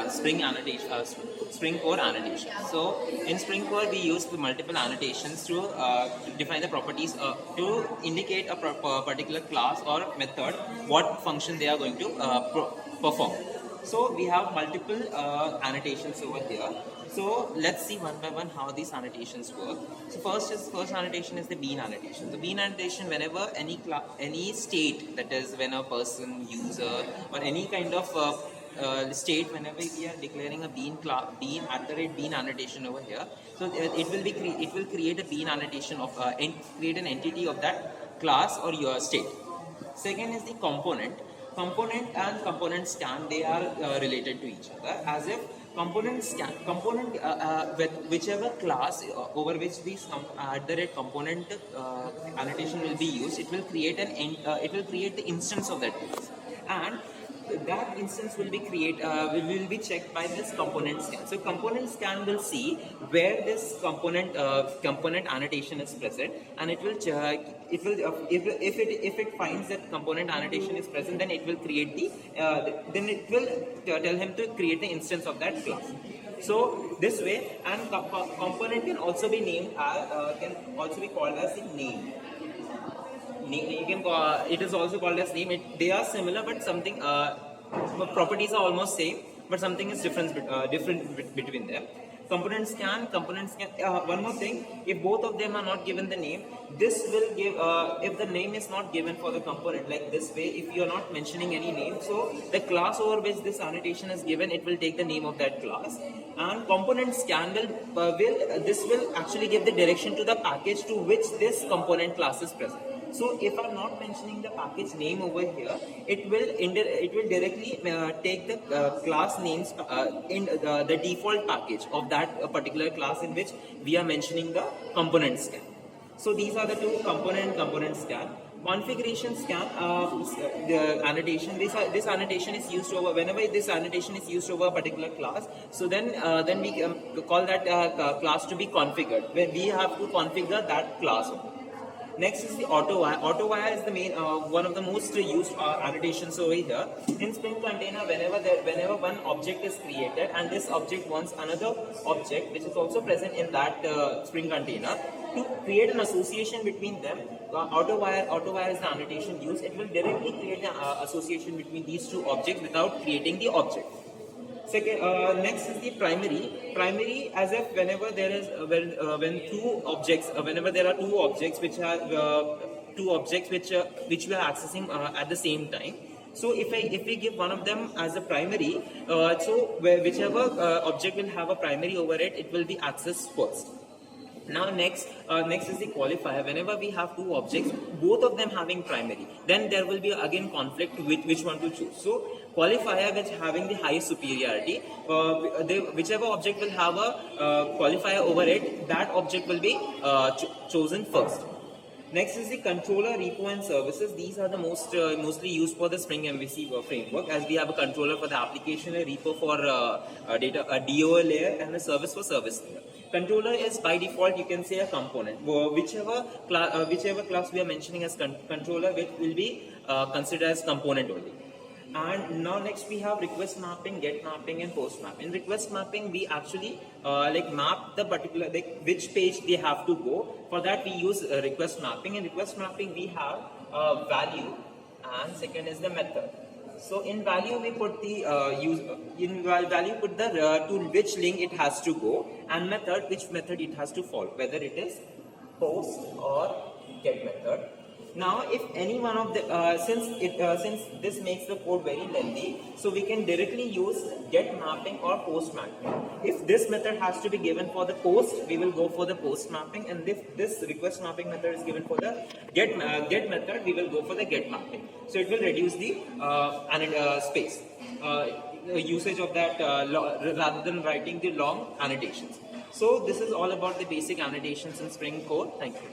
Spring annotation, Spring Core annotation. So in Spring Core we use the multiple annotations to define the properties to indicate a particular class or method what function they are going to perform. So we have multiple annotations over here. So let's see one by one how these annotations work. So first annotation is the bean annotation. The bean annotation, whenever any state, that is when a person, user, or any kind of state, whenever we are declaring a bean bean annotation over here, so it will create a bean annotation of create an entity of that class or your state. Second is the component. Component and component scan, they are related to each other, as if with whichever class over which these component annotation will be used, it will create the instance of that class, and that instance will be will be checked by this component scan. So component scan will see where this component annotation is present, and it will if it finds that component annotation is present, then it will create then it will tell him to create the instance of that class. So this way, and component can also be named can also be called as the name. You can it is also called as name. They are similar, but something properties are almost same, but something is different between them. Component scan. One more thing: if both of them are not given the name, this will give. If the name is not given for the component, like this way, if you are not mentioning any name, so the class over which this annotation is given, it will take the name of that class. And component scan will actually give the direction to the package to which this component class is present. So if I'm not mentioning the package name over here, it will directly take the class names in the default package of that particular class in which we are mentioning the component scan. So these are the two component scan. Configuration scan, the annotation. This annotation is used over whenever this annotation is used over a particular class. So then we call that class to be configured, where we have to configure that class. Next is the auto wire. Auto wire is the main one of the most used annotations over here. In Spring container, whenever one object is created and this object wants another object which is also present in that Spring container, to create an association between them, auto wire is the annotation used. It will directly create an association between these two objects without creating the object. Second, next is the primary. Primary, as if whenever there is whenever there are two objects which are which we are accessing at the same time. So if we give one of them as a primary, so whichever object will have a primary over it, it will be accessed first. Now next is the qualifier. Whenever we have two objects, both of them having primary, then there will be again conflict with which one to choose. So qualifier which having the highest superiority, whichever object will have a qualifier over it, that object will be chosen first. Next is the controller, repo, and services. These are the mostly used for the Spring MVC framework, as we have a controller for the application, a repo for data, a DOA layer, and a service for service layer. Controller is by default, you can say, a component. Whichever class we are mentioning as controller, which will be considered as component only. And now next we have request mapping, get mapping, and post mapping. In request mapping, we actually map the particular which page they have to go. For that we use request mapping. In request mapping we have value, and second is the method. So in value we put the to which link it has to go, and method, which method it has to follow, whether it is post or get method. Now, if any one of the since this makes the code very lengthy, so we can directly use get mapping or post mapping. If this method has to be given for the post, we will go for the post mapping, and if this request mapping method is given for the get method, we will go for the get mapping. So it will reduce the space usage of that rather than writing the long annotations. So this is all about the basic annotations in Spring Core. Thank you.